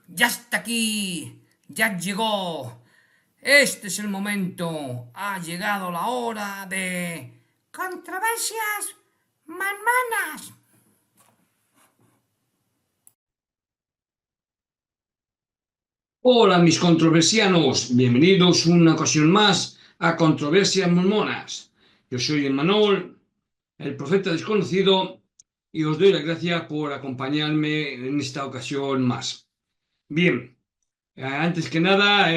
Ya está aquí, ya llegó. Este es el momento. Ha llegado la hora de controversias manmanas. Hola mis controversianos, bienvenidos una ocasión más a Controversias Mormonas. Yo soy Emmanuel, el profeta desconocido, y os doy las gracias por acompañarme en esta ocasión más. Bien, antes que nada,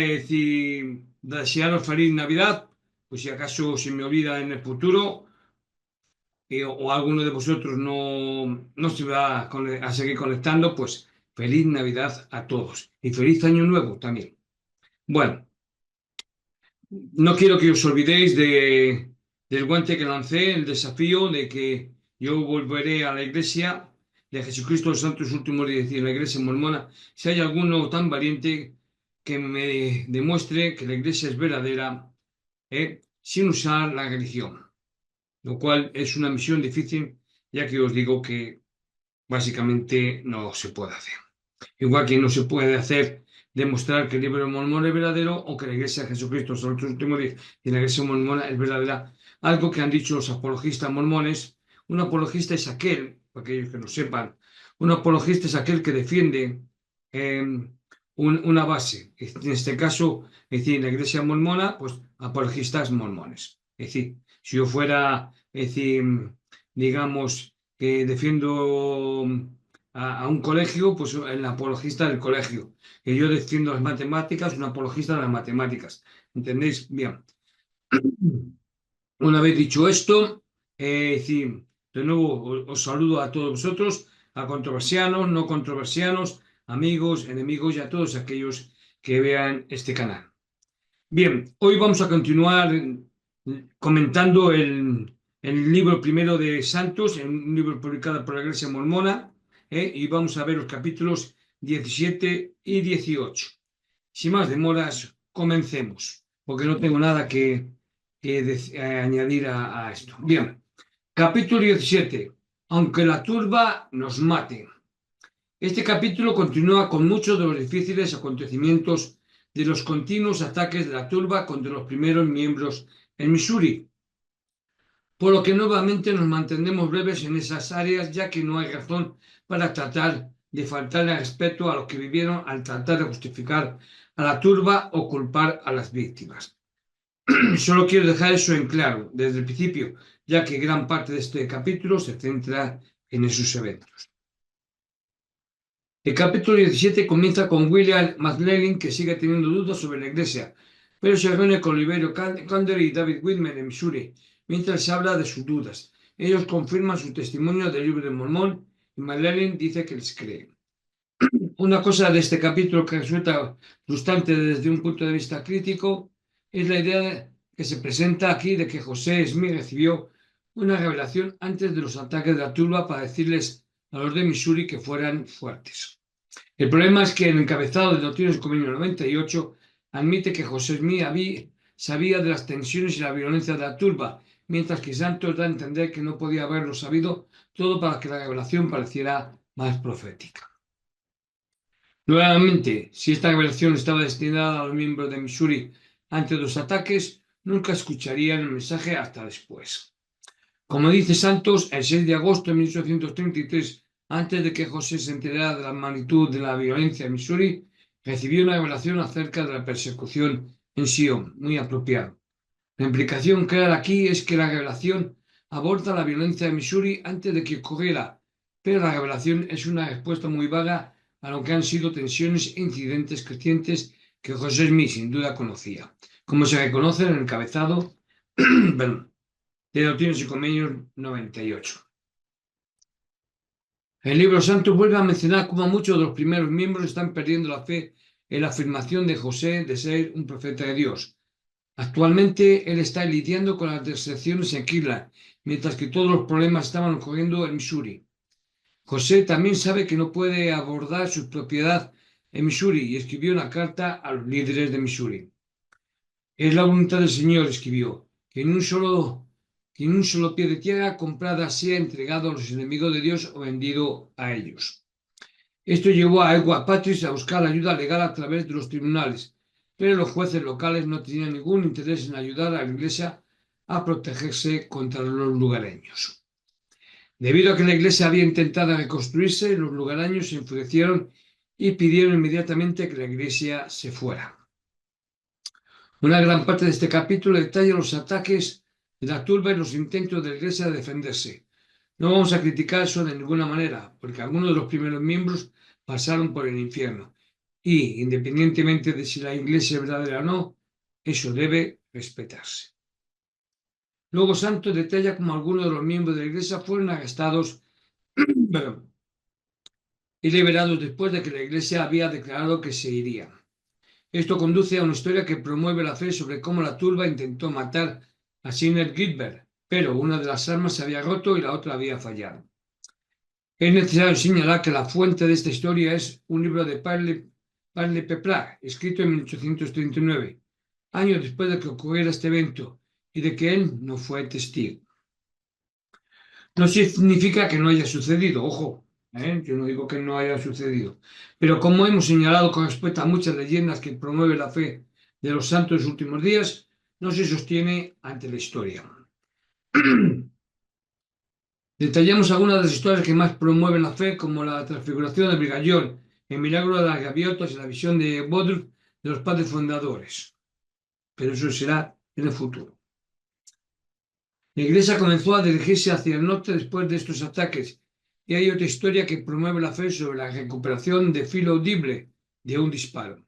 desearos feliz Navidad, pues si acaso se me olvida en el futuro, o alguno de vosotros no se va a seguir conectando, pues feliz Navidad a todos y feliz Año Nuevo también. Bueno. No quiero que os olvidéis del guante que lancé, el desafío de que yo volveré a la iglesia de Jesucristo de los Santos Últimos Días, es decir, la iglesia mormona. Si hay alguno tan valiente que me demuestre que la iglesia es verdadera, sin usar la religión, lo cual es una misión difícil, ya que os digo que básicamente no se puede hacer. Igual que no se puede hacer demostrar que el libro de Mormón es verdadero o que la Iglesia de Jesucristo son los últimos días y la Iglesia mormona es verdadera. Algo que han dicho los apologistas mormones. Un apologista es aquel, para aquellos que no sepan, un apologista es aquel que defiende eh, una base. En este caso, es decir, en la Iglesia mormona, pues apologistas mormones. Es decir, si yo fuera, es decir, digamos, que defiendo a un colegio, pues el apologista del colegio. Que yo defiendo las matemáticas, un apologista de las matemáticas. ¿Entendéis? Bien. Una vez dicho esto, sí, de nuevo os saludo a todos vosotros, a controversianos, no controversianos, amigos, enemigos y a todos aquellos que vean este canal. Bien, hoy vamos a continuar comentando el libro primero de Santos, un libro publicado por la Iglesia Mormona, y vamos a ver los capítulos 17 y 18. Sin más demoras, comencemos, porque no tengo nada que añadir a esto. Bien, capítulo 17. Aunque la turba nos mate. Este capítulo continúa con muchos de los difíciles acontecimientos de los continuos ataques de la turba contra los primeros miembros en Missouri, por lo que nuevamente nos mantendremos breves en esas áreas, ya que no hay razón para tratar de faltarle al respeto a los que vivieron al tratar de justificar a la turba o culpar a las víctimas. Solo quiero dejar eso en claro desde el principio, ya que gran parte de este capítulo se centra en esos eventos. El capítulo 17 comienza con William McLellan, que sigue teniendo dudas sobre la iglesia, pero se reúne con Oliverio Cander y David Whitmer en Missouri, mientras se habla de sus dudas. Ellos confirman su testimonio del libro de Mormón y McLellan dice que les cree. Una cosa de este capítulo que resulta frustrante desde un punto de vista crítico es la idea que se presenta aquí de que José Smith recibió una revelación antes de los ataques de la turba para decirles a los de Missouri que fueran fuertes. El problema es que el encabezado de Doctrinas y Convenios 98 admite que José Smith sabía de las tensiones y la violencia de la turba, mientras que Santos da a entender que no podía haberlo sabido todo para que la revelación pareciera más profética. Nuevamente, si esta revelación estaba destinada a los miembros de Missouri antes de los ataques, nunca escucharían el mensaje hasta después. Como dice Santos, el 6 de agosto de 1833, antes de que José se enterara de la magnitud de la violencia en Missouri, recibió una revelación acerca de la persecución en Sion, muy apropiado. La implicación clara aquí es que la revelación aborda la violencia en Missouri antes de que ocurriera, pero la revelación es una respuesta muy vaga a lo que han sido tensiones e incidentes crecientes que José Smith sin duda conocía, como se reconoce en el encabezado de Doctrinas y Convenios 98. El libro santo vuelve a mencionar cómo muchos de los primeros miembros están perdiendo la fe en la afirmación de José de ser un profeta de Dios. Actualmente él está lidiando con las deserciones en Kirtland, mientras que todos los problemas estaban ocurriendo en Missouri. José también sabe que no puede abordar su propiedad en Missouri y escribió una carta a los líderes de Missouri. Es la voluntad del Señor, escribió, que en un solo pie de tierra comprada sea entregado a los enemigos de Dios o vendido a ellos. Esto llevó a Edward Patris a buscar ayuda legal a través de los tribunales, pero los jueces locales no tenían ningún interés en ayudar a la iglesia a protegerse contra los lugareños. Debido a que la iglesia había intentado reconstruirse, los lugareños se enfurecieron y pidieron inmediatamente que la iglesia se fuera. Una gran parte de este capítulo detalla los ataques de la turba y los intentos de la iglesia de defenderse. No vamos a criticar eso de ninguna manera, porque algunos de los primeros miembros pasaron por el infierno. Y, independientemente de si la iglesia es verdadera o no, eso debe respetarse. Luego Santos detalla cómo algunos de los miembros de la iglesia fueron arrestados y liberados después de que la iglesia había declarado que se iría. Esto conduce a una historia que promueve la fe sobre cómo la turba intentó matar a Signer Gilbert, pero una de las armas se había roto y la otra había fallado. Es necesario señalar que la fuente de esta historia es un libro de Parle Peprat, escrito en 1839, años después de que ocurriera este evento y de que él no fue testigo. No significa que no haya sucedido, ojo, yo no digo que no haya sucedido, pero como hemos señalado con respecto a muchas leyendas que promueven la fe de los santos de los últimos días, no se sostiene ante la historia. Detallamos algunas de las historias que más promueven la fe, como la transfiguración de Brigallón, el milagro de las gaviotas y la visión de Baudru de los padres fundadores. Pero eso será en el futuro. La iglesia comenzó a dirigirse hacia el norte después de estos ataques, y hay otra historia que promueve la fe sobre la recuperación de filo audible de un disparo.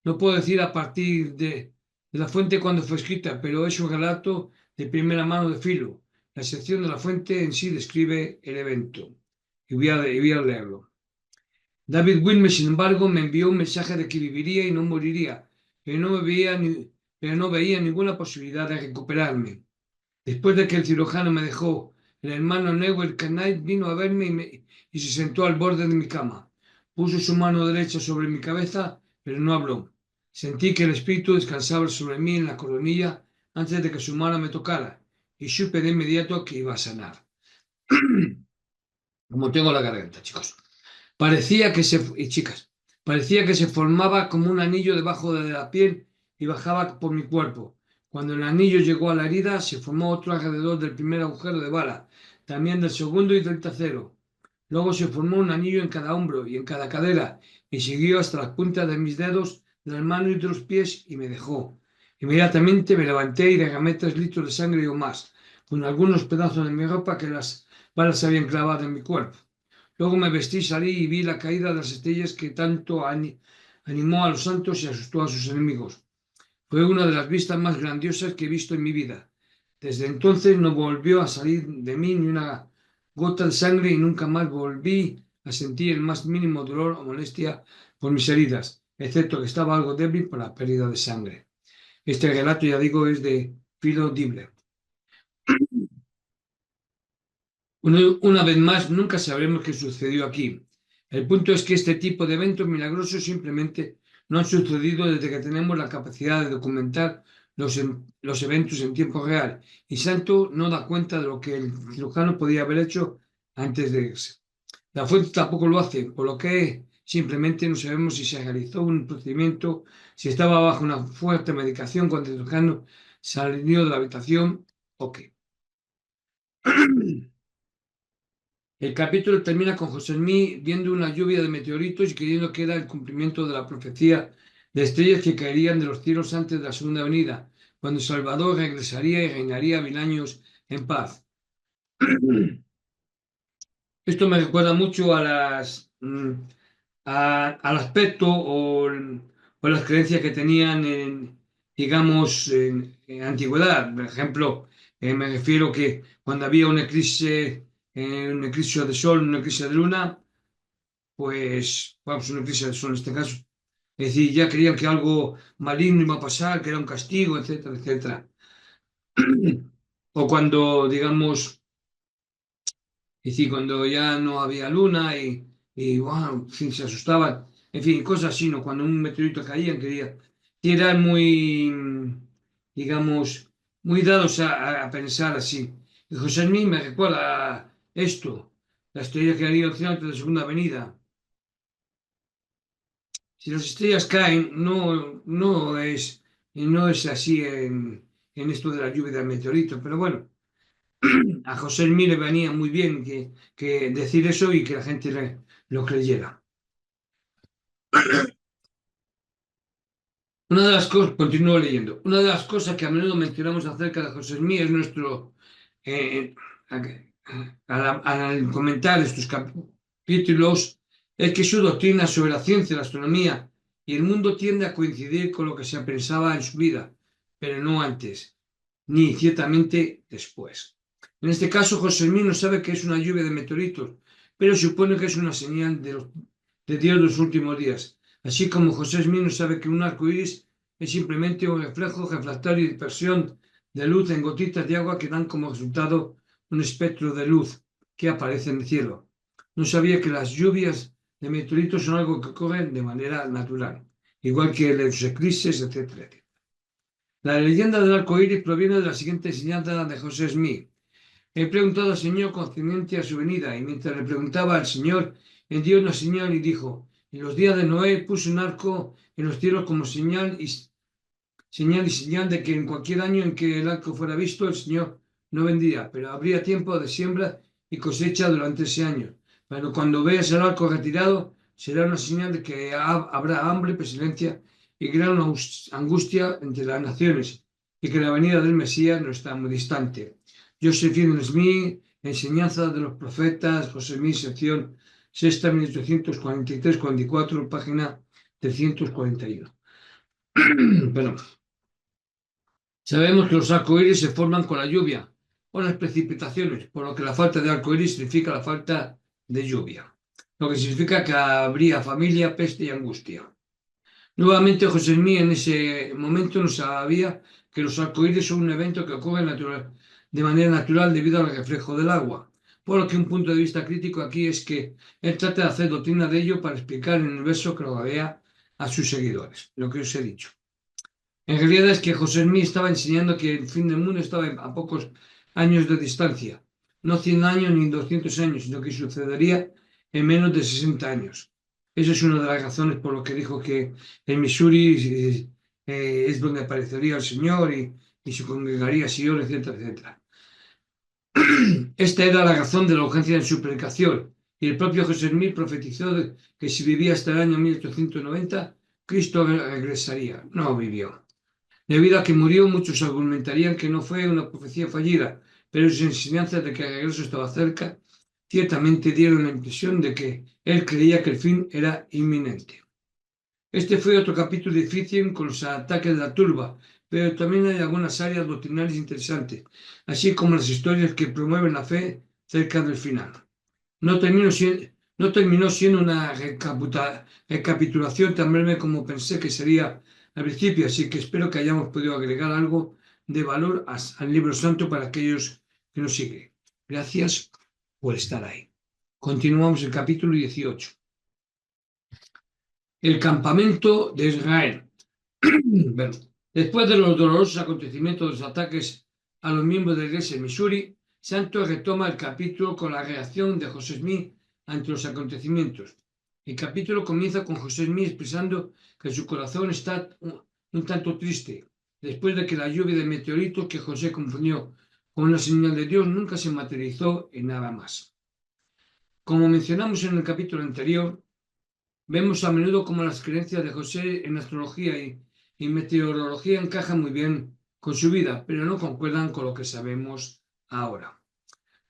No puedo decir a partir de la fuente cuándo fue escrita, pero es un relato de primera mano de Filo. La sección de la fuente en sí describe el evento. Y voy a leerlo. David Wilmer, sin embargo, me envió un mensaje de que viviría y no moriría, pero no veía ninguna posibilidad de recuperarme. Después de que el cirujano me dejó, el hermano Newell Knight vino a verme y se sentó al borde de mi cama. Puso su mano derecha sobre mi cabeza, pero no habló. Sentí que el espíritu descansaba sobre mí en la coronilla antes de que su mano me tocara, y supe de inmediato que iba a sanar. Como tengo la garganta, chicos. Parecía que se formaba como un anillo debajo de la piel y bajaba por mi cuerpo. Cuando el anillo llegó a la herida, se formó otro alrededor del primer agujero de bala, también del segundo y del tercero. Luego se formó un anillo en cada hombro y en cada cadera, y siguió hasta las puntas de mis dedos, de las manos y de los pies, y me dejó. Inmediatamente me levanté y derramé 3 litros de sangre o más, con algunos pedazos de mi ropa que las balas habían clavado en mi cuerpo. Luego me vestí, salí y vi la caída de las estrellas que tanto animó a los santos y asustó a sus enemigos. Fue una de las vistas más grandiosas que he visto en mi vida. Desde entonces no volvió a salir de mí ni una gota de sangre y nunca más volví a sentir el más mínimo dolor o molestia por mis heridas, excepto que estaba algo débil por la pérdida de sangre. Este relato, ya digo, es de Philo Dibble. Una vez más, nunca sabremos qué sucedió aquí. El punto es que este tipo de eventos milagrosos simplemente no han sucedido desde que tenemos la capacidad de documentar los eventos en tiempo real, y Santo no da cuenta de lo que el cirujano podía haber hecho antes de irse. La fuente tampoco lo hace, por lo que simplemente no sabemos si se realizó un procedimiento, si estaba bajo una fuerte medicación cuando el cirujano salió de la habitación o qué. El capítulo termina con José viendo una lluvia de meteoritos y creyendo que era el cumplimiento de la profecía de estrellas que caerían de los cielos antes de la segunda venida, cuando Salvador regresaría y reinaría 1000 años en paz. Esto me recuerda mucho al aspecto o las creencias que tenían digamos, en antigüedad. Por ejemplo, me refiero que cuando había un eclipse de sol, un eclipse de luna, pues, vamos, un eclipse de sol en este caso, es decir, ya creían que algo maligno iba a pasar, que era un castigo, etcétera, etcétera. O cuando, digamos, es decir, cuando ya no había luna wow, en fin, se asustaban. En fin, cosas así, ¿no? Cuando un meteorito caía, que eran muy, digamos, muy dados a pensar así. Y José Smith me recuerda esto, la estrella que haría el cielo antes de la segunda venida. Si las estrellas caen, no es así en esto de la lluvia de meteoritos, pero bueno, a José Smith le venía muy bien que decir eso y que la gente lo creyera. Una de las cosas, continúo leyendo, una de las cosas que a menudo mencionamos acerca de José Smith es nuestro, eh, al comentar estos capítulos, es que su doctrina sobre la ciencia, la astronomía y el mundo tiende a coincidir con lo que se pensaba en su vida, pero no antes, ni ciertamente después. En este caso, José Smith no sabe que es una lluvia de meteoritos, pero supone que es una señal de Dios de los últimos días. Así como José Smith no sabe que un arco iris es simplemente un reflejo refractario y dispersión de luz en gotitas de agua que dan como resultado un espectro de luz que aparece en el cielo. No sabía que las lluvias de meteoritos son algo que ocurre de manera natural, igual que los eclipses, etcétera. La leyenda del arco iris proviene de la siguiente enseñanza de José Smith. He preguntado al Señor concerniente a su venida, y mientras le preguntaba al Señor, envió una señal y dijo: en los días de Noé puso un arco en los cielos como señal de que en cualquier año en que el arco fuera visto, el Señor no vendría, pero habría tiempo de siembra y cosecha durante ese año. Pero cuando veas el arco retirado, será una señal de que habrá hambre, pestilencia y gran angustia entre las naciones, y que la venida del Mesías no está muy distante. Joseph Fielding Smith, Enseñanza de los Profetas, José Smith, sección sexta, 1843-44, página 341. Bueno, sabemos que los arcoíris se forman con la lluvia o las precipitaciones, por lo que la falta de arcoíris significa la falta de lluvia, lo que significa que habría familia, peste y angustia. Nuevamente, José Smith en ese momento no sabía que los arcoíris son un evento que ocurre de manera natural debido al reflejo del agua, por lo que un punto de vista crítico aquí es que él trata de hacer doctrina de ello para explicar en el verso que lo rodea a sus seguidores, lo que os he dicho. En realidad es que José Smith estaba enseñando que el fin del mundo estaba a pocos años de distancia, no 100 años ni 200 años, sino que sucedería en menos de 60 años. Esa es una de las razones por lo que dijo que en Missouri es donde aparecería el Señor y se congregaría Sion, etcétera, etcétera. Esta era la razón de la urgencia en su predicación, y el propio José Smith profetizó que si vivía hasta el año 1890, Cristo regresaría. No vivió. Debido a que murió, muchos argumentarían que no fue una profecía fallida, pero sus enseñanzas de que el regreso estaba cerca ciertamente dieron la impresión de que él creía que el fin era inminente. Este fue otro capítulo difícil con los ataques de la turba, pero también hay algunas áreas doctrinales interesantes, así como las historias que promueven la fe cerca del final. No terminó siendo una recapitulación tan breve como pensé que sería al principio, así que espero que hayamos podido agregar algo de valor al libro santo para aquellos que nos siguen. Gracias por estar ahí. Continuamos el capítulo 18. El campamento de Israel. Bueno, después de los dolorosos acontecimientos de los ataques a los miembros de la iglesia en Missouri, Santos retoma el capítulo con la reacción de José Smith ante los acontecimientos. El capítulo comienza con José Smith expresando que su corazón está un tanto triste, después de que la lluvia de meteoritos que José confundió con una señal de Dios nunca se materializó en nada más. Como mencionamos en el capítulo anterior, vemos a menudo cómo las creencias de José en astrología y meteorología encajan muy bien con su vida, pero no concuerdan con lo que sabemos ahora.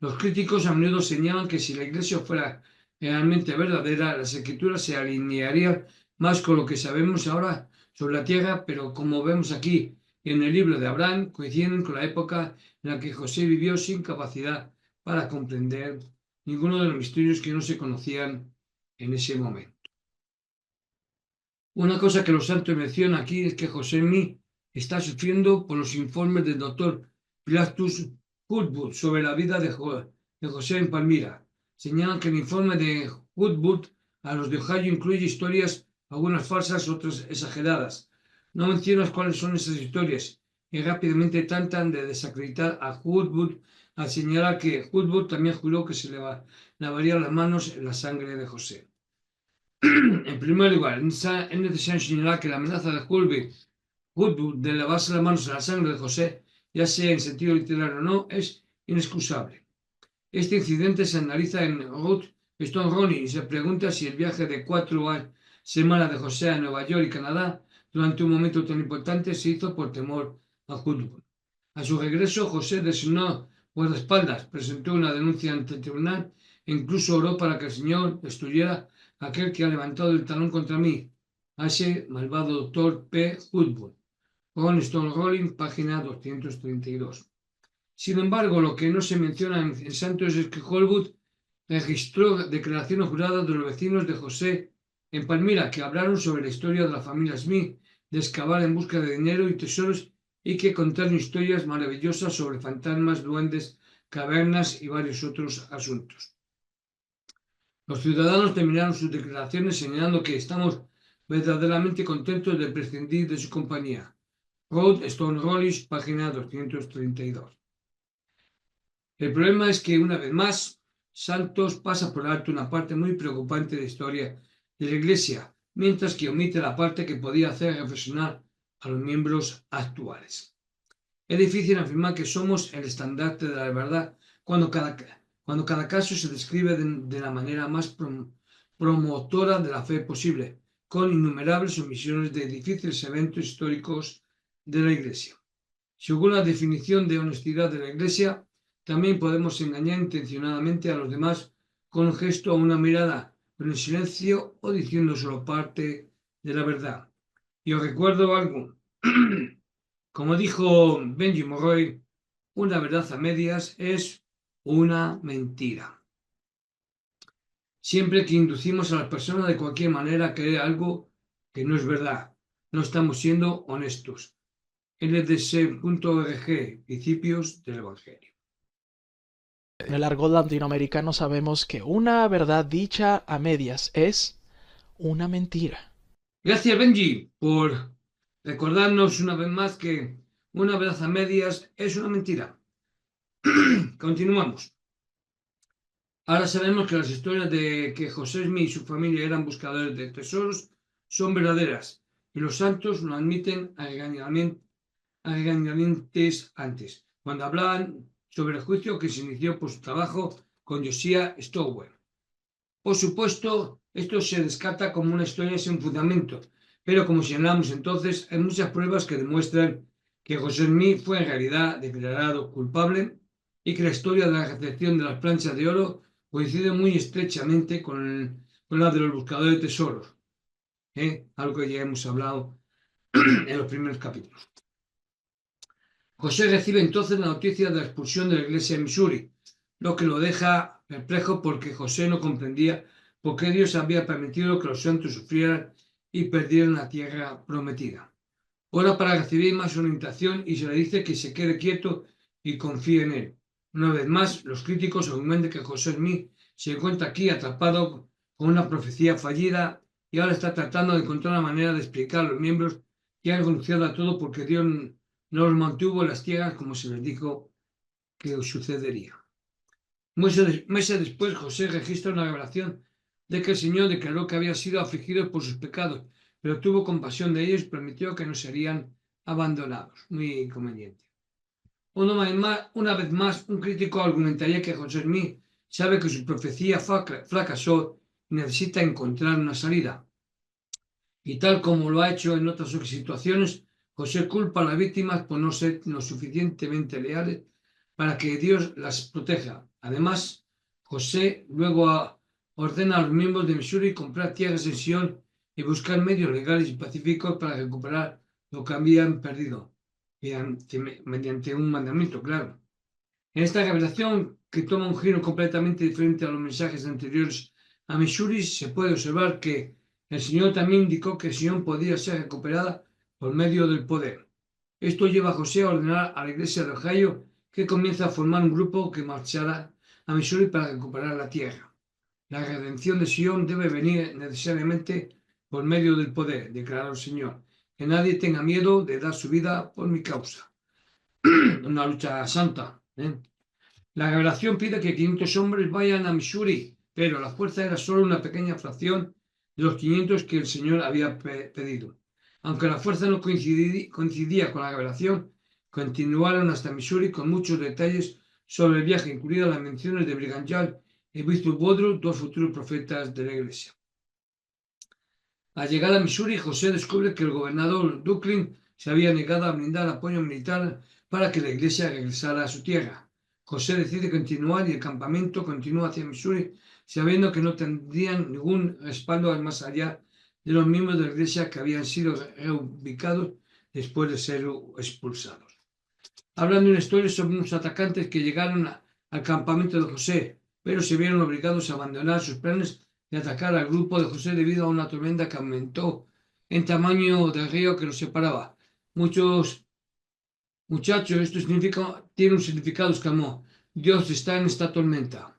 Los críticos a menudo señalan que si la Iglesia fuera realmente verdadera, las escrituras se alinearían más con lo que sabemos ahora sobre la tierra, pero como vemos aquí en el libro de Abraham, coinciden con la época en la que José vivió sin capacidad para comprender ninguno de los misterios que no se conocían en ese momento. Una cosa que los santos mencionan aquí es que José Smith está sufriendo por los informes del doctor Pilatus Woodward sobre la vida de José en Palmira. Señalan que el informe de Woodward a los de Ohio incluye historias, algunas falsas, otras exageradas. No mencionan cuáles son esas historias y rápidamente tratan de desacreditar a Woodward al señalar que Woodward también juró que se lavaría las manos en la sangre de José. En primer lugar, es necesario señalar que la amenaza de Woodward de lavarse las manos en la sangre de José, ya sea en sentido literal o no, es inexcusable. Este incidente se analiza en Ruth Stone Ronnie y se pregunta si el viaje de 4 semanas de José a Nueva York y Canadá durante un momento tan importante se hizo por temor a Woodward. A su regreso, José designó guardaespaldas, presentó una denuncia ante el tribunal e incluso oró para que el Señor destruyera a aquel que ha levantado el talón contra mí, a ese malvado doctor P. Woodward. Con Stone Rolling, página 232. Sin embargo, lo que no se menciona en Santos es que Holwood registró declaraciones juradas de los vecinos de José en Palmira que hablaron sobre la historia de la familia Smith, de excavar en busca de dinero y tesoros y que contaron historias maravillosas sobre fantasmas, duendes, cavernas y varios otros asuntos. Los ciudadanos terminaron sus declaraciones señalando que estamos verdaderamente contentos de prescindir de su compañía. Road Stone Rollish, página 232. El problema es que, una vez más, Santos pasa por alto una parte muy preocupante de la historia de la Iglesia, mientras que omite la parte que podía hacer reflexionar a los miembros actuales. Es difícil afirmar que somos el estandarte de la verdad cuando cada caso se describe de la manera más promotora de la fe posible, con innumerables omisiones de difíciles eventos históricos de la Iglesia. Según la definición de honestidad de la Iglesia, también podemos engañar intencionadamente a los demás con un gesto o una mirada, con el silencio o diciendo solo parte de la verdad. Y os recuerdo algo. Como dijo Benji Morroy, una verdad a medias es una mentira. Siempre que inducimos a las personas de cualquier manera a creer algo que no es verdad, no estamos siendo honestos. LDC.org, Principios del Evangelio. En el argot latinoamericano sabemos que una verdad dicha a medias es una mentira. Gracias, Benji, por recordarnos una vez más que una verdad a medias es una mentira. Continuamos. Ahora sabemos que las historias de que José Smith y su familia eran buscadores de tesoros son verdaderas y los santos lo admiten a regañadientes antes, cuando hablaban sobre el juicio que se inició por su trabajo con Josiah Stowell. Por supuesto, esto se descarta como una historia sin fundamento, pero como señalamos entonces, hay muchas pruebas que demuestran que José Smith fue en realidad declarado culpable y que la historia de la recepción de las planchas de oro coincide muy estrechamente con la de los buscadores de tesoros, algo que ya hemos hablado en los primeros capítulos. José recibe entonces la noticia de la expulsión de la iglesia de Missouri, lo que lo deja perplejo porque José no comprendía por qué Dios había permitido que los santos sufrieran y perdieran la tierra prometida. Ora para recibir más orientación y se le dice que se quede quieto y confíe en él. Una vez más, los críticos argumentan que José Smith se encuentra aquí atrapado con una profecía fallida y ahora está tratando de encontrar una manera de explicar a los miembros que han renunciado a todo porque Dios no los mantuvo en las tierras como se les dijo que sucedería. Meses después, José registra una revelación de que el Señor declaró que había sido afligido por sus pecados, pero tuvo compasión de ellos y permitió que no serían abandonados. Muy conveniente. Una vez más, un crítico argumentaría que José Smith sabe que su profecía fracasó y necesita encontrar una salida. Y tal como lo ha hecho en otras situaciones, José culpa a las víctimas por no ser lo suficientemente leales para que Dios las proteja. Además, José luego ordena a los miembros de Missouri comprar tierras en Sion y buscar medios legales y pacíficos para recuperar lo que habían perdido, mediante un mandamiento, claro. En esta revelación, que toma un giro completamente diferente a los mensajes anteriores a Missouri, se puede observar que el Señor también indicó que Sion podía ser recuperada por medio del poder. Esto lleva a José a ordenar a la iglesia de Ohio que comienza a formar un grupo que marchará a Missouri para recuperar la tierra. La redención de Sion debe venir necesariamente por medio del poder, declaró el Señor. Que nadie tenga miedo de dar su vida por mi causa. Una lucha santa. La revelación pide que 500 hombres vayan a Missouri, pero la fuerza era solo una pequeña fracción de los 500 que el Señor había pedido. Aunque la fuerza no coincidía con la revelación, continuaron hasta Missouri con muchos detalles sobre el viaje, incluidas las menciones de Brigham Young y Víctor Woodruff, dos futuros profetas de la Iglesia. Al llegar a Missouri, José descubre que el gobernador Duquesne se había negado a brindar apoyo militar para que la Iglesia regresara a su tierra. José decide continuar y el campamento continúa hacia Missouri, sabiendo que no tendrían ningún respaldo más allá de los miembros de la Iglesia que habían sido reubicados después de ser expulsados. Hablan de una historia sobre unos atacantes que llegaron al campamento de José, pero se vieron obligados a abandonar sus planes de atacar al grupo de José debido a una tormenta que aumentó en tamaño del río que los separaba. Muchachos, esto tiene un significado, exclamó. Dios está en esta tormenta.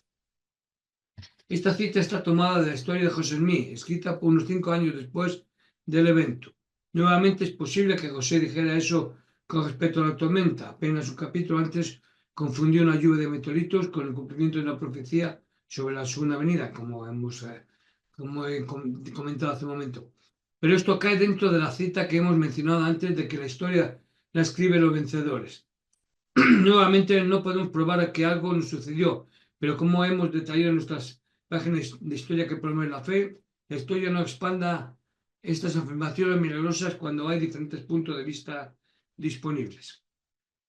Esta cita está tomada de la historia de José Smith, escrita unos 5 años después del evento. Nuevamente es posible que José dijera eso con respecto a la tormenta. Apenas un capítulo antes confundió una lluvia de meteoritos con el cumplimiento de una profecía sobre la segunda venida, como he comentado hace un momento. Pero esto cae dentro de la cita que hemos mencionado antes de que la historia la escriben los vencedores. Nuevamente no podemos probar que algo nos sucedió, pero como hemos detallado en nuestras páginas de historia que promueven la fe, la historia no expanda estas afirmaciones milagrosas cuando hay diferentes puntos de vista disponibles.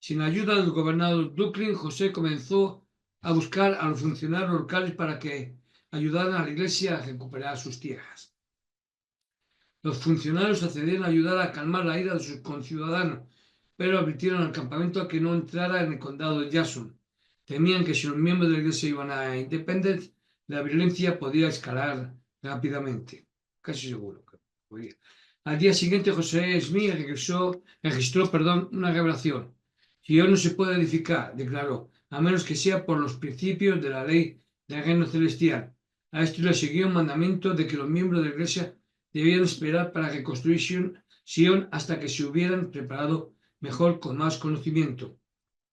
Sin ayuda del gobernador Duquesne, José comenzó a buscar a los funcionarios locales para que ayudaran a la iglesia a recuperar sus tierras. Los funcionarios accedieron a ayudar a calmar la ira de sus conciudadanos, pero advirtieron al campamento que no entrara en el condado de Jackson. Temían que si los miembros de la iglesia iban a Independence, la violencia podía escalar rápidamente. Casi seguro que podía. Al día siguiente, José Smith registró una revelación. Sion no se puede edificar, declaró, a menos que sea por los principios de la ley del reino celestial. A esto le siguió un mandamiento de que los miembros de la iglesia debían esperar para reconstruir Sion hasta que se hubieran preparado mejor con más conocimiento.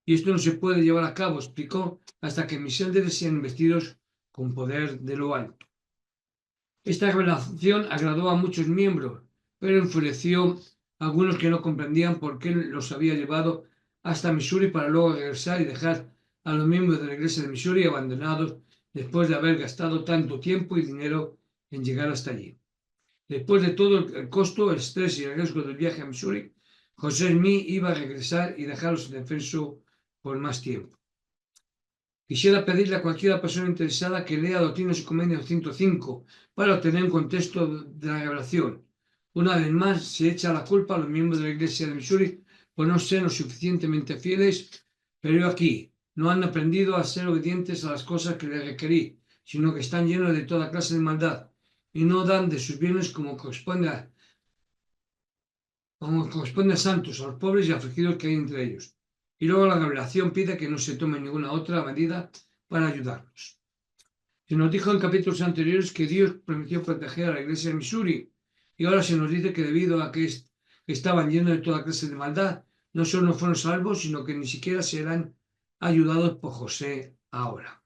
Y esto no se puede llevar a cabo, explicó, hasta que mis líderes sean investidos con poder de lo alto. Esta revelación agradó a muchos miembros, pero enfureció a algunos que no comprendían por qué los había llevado hasta Missouri para luego regresar y dejar a los miembros de la iglesia de Missouri abandonados después de haber gastado tanto tiempo y dinero en llegar hasta allí. Después de todo el costo, el estrés y el riesgo del viaje a Missouri, José Smith iba a regresar y dejarlos indefensos por más tiempo. Quisiera pedirle a cualquier persona interesada que lea Doctrinas y Convenios 105 para obtener un contexto de la revelación. Una vez más, se echa la culpa a los miembros de la iglesia de Missouri por no ser lo suficientemente fieles, pero aquí no han aprendido a ser obedientes a las cosas que les requerí, sino que están llenos de toda clase de maldad y no dan de sus bienes como corresponde a santos, a los pobres y afligidos que hay entre ellos. Y luego la revelación pide que no se tome ninguna otra medida para ayudarlos. Se nos dijo en capítulos anteriores que Dios prometió proteger a la iglesia de Missouri, y ahora se nos dice que debido a que estaban llenos de toda clase de maldad, no solo no fueron salvos, sino que ni siquiera serán ayudados por José ahora.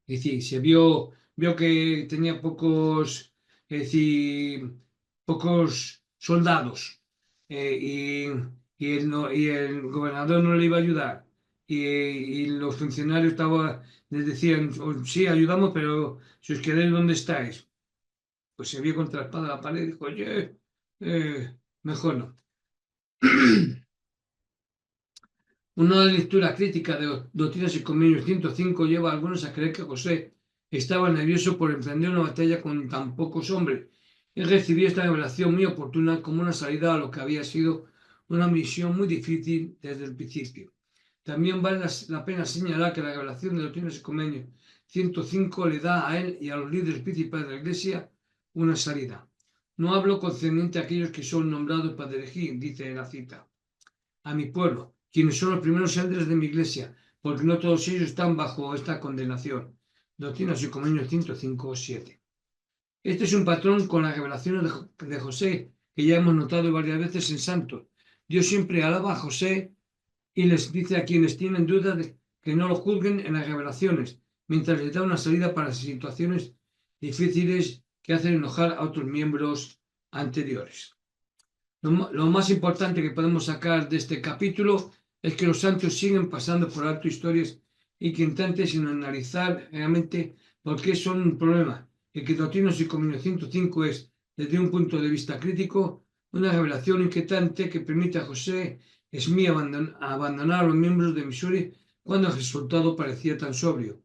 Es decir, se vio que tenía pocos soldados, y el gobernador no le iba a ayudar, y los funcionarios les decían, sí, ayudamos, pero si os quedáis, ¿dónde estáis? Pues se vio contra la espada de la pared y dijo, oye, mejor no. Una lectura crítica de Doctrinas y Convenios 105 lleva a algunos a creer que José estaba nervioso por emprender una batalla con tan pocos hombres. Él recibió esta revelación muy oportuna como una salida a lo que había sido una misión muy difícil desde el principio. También vale la pena señalar que la revelación de Doctrinas y Convenios 105 le da a él y a los líderes principales de la Iglesia una salida. No hablo concerniente a aquellos que son nombrados para dirigir, dice en la cita, a mi pueblo, quienes son los primeros líderes de mi iglesia, porque no todos ellos están bajo esta condenación. Doctrinas y Convenios 105:7. Este es un patrón con las revelaciones de José, que ya hemos notado varias veces en Santos. Dios siempre alaba a José y les dice a quienes tienen dudas de que no lo juzguen en las revelaciones, mientras les da una salida para las situaciones difíciles que hacen enojar a otros miembros anteriores. Lo más importante que podemos sacar de este capítulo es que los santos siguen pasando por alto historias inquietantes sin analizar realmente por qué son un problema, y que Doctrina y Convenio 105 es, desde un punto de vista crítico, una revelación inquietante que permite a José Smith abandonar a los miembros de Missouri cuando el resultado parecía tan sobrio.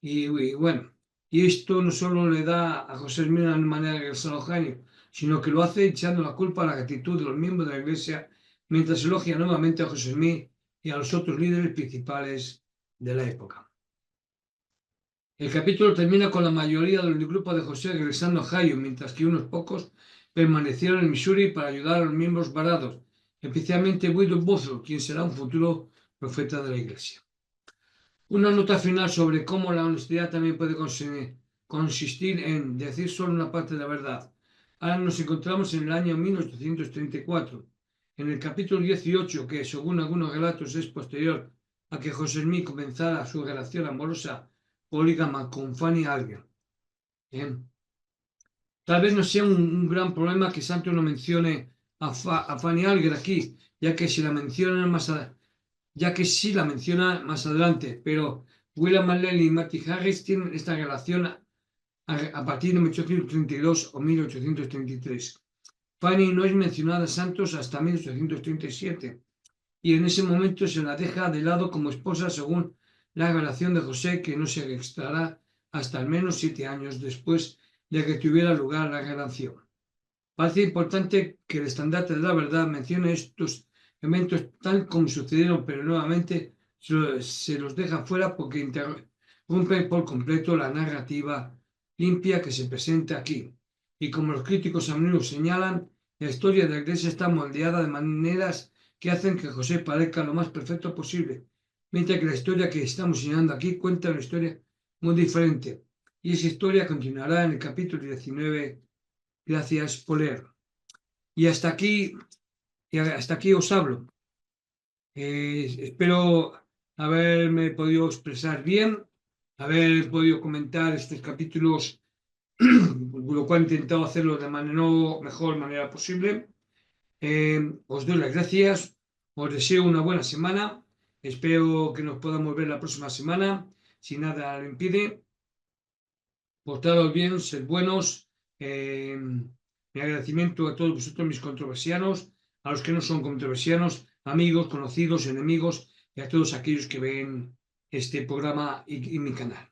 Y bueno, y esto no solo le da a José Smith una manera de regresar al genio, sino que lo hace echando la culpa a la actitud de los miembros de la Iglesia, mientras elogia nuevamente a José Smith y a los otros líderes principales de la época. El capítulo termina con la mayoría del grupo de José regresando a Ohio, mientras que unos pocos permanecieron en Missouri para ayudar a los miembros varados, especialmente Widow Booth, quien será un futuro profeta de la Iglesia. Una nota final sobre cómo la honestidad también puede consistir en decir solo una parte de la verdad. Ahora nos encontramos en el año 1834, en el capítulo 18, que según algunos relatos es posterior a que José Smith comenzara su relación amorosa polígama con Fanny Alger. Tal vez no sea un gran problema que Santo no mencione a Fanny Alger aquí, ya que sí la menciona más adelante, pero William Marley y Matty Harris tienen esta relación a partir de 1832 o 1833. Fanny no es mencionada a Santos hasta 1837, y en ese momento se la deja de lado como esposa según la revelación de José, que no se registrará hasta al menos 7 años después de que tuviera lugar la relación. Parece importante que el estandarte de la verdad mencione estos eventos tal como sucedieron, pero nuevamente se los deja fuera porque interrumpe por completo la narrativa limpia que se presenta aquí. Y como los críticos a menudo señalan, la historia de la Iglesia está moldeada de maneras que hacen que José parezca lo más perfecto posible, mientras que la historia que estamos señalando aquí cuenta una historia muy diferente. Y esa historia continuará en el capítulo 19. Gracias por leer. Y hasta aquí os hablo. Espero haberme podido expresar bien, haber podido comentar estos capítulos, lo cual he intentado hacerlo de la mejor manera posible. Os doy las gracias, os deseo una buena semana, espero que nos podamos ver la próxima semana, si nada lo impide. Portaros bien, sed buenos. Mi agradecimiento a todos vosotros, mis controversianos, a los que no son controversianos, amigos, conocidos, enemigos, y a todos aquellos que ven este programa y mi canal.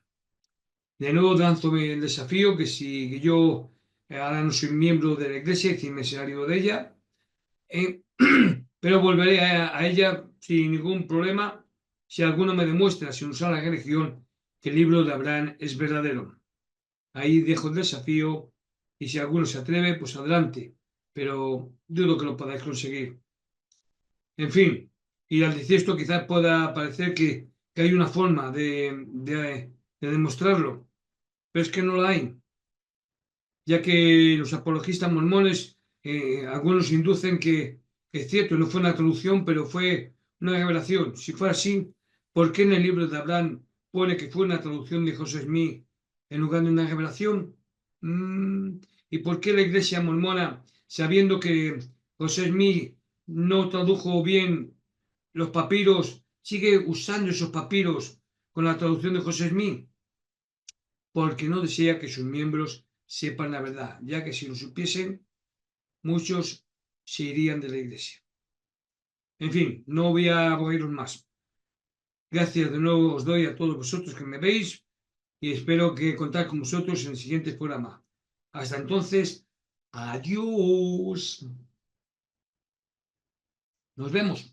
De nuevo lanzo el desafío que si yo ahora no soy miembro de la Iglesia, y me salgo de ella, pero volveré a ella sin ningún problema si alguno me demuestra, sin usar la religión, que el libro de Abraham es verdadero. Ahí dejo el desafío y si alguno se atreve, pues adelante, pero dudo que lo podáis conseguir. En fin, y al decir esto quizás pueda parecer que hay una forma de demostrarlo, pero es que no la hay, ya que los apologistas mormones, algunos inducen que es cierto, no fue una traducción, pero fue una revelación. Si fuera así, ¿por qué en el libro de Abraham pone que fue una traducción de José Smith en lugar de una revelación? ¿Y por qué la Iglesia mormona, sabiendo que José Smith no tradujo bien los papiros, sigue usando esos papiros con la traducción de José Smith? Porque no desea que sus miembros sepan la verdad, ya que si lo supiesen, muchos se irían de la Iglesia. En fin, no voy a aburriros más. Gracias de nuevo os doy a todos vosotros que me veis y espero que contar con vosotros en el siguiente programa. Hasta entonces, adiós. Nos vemos.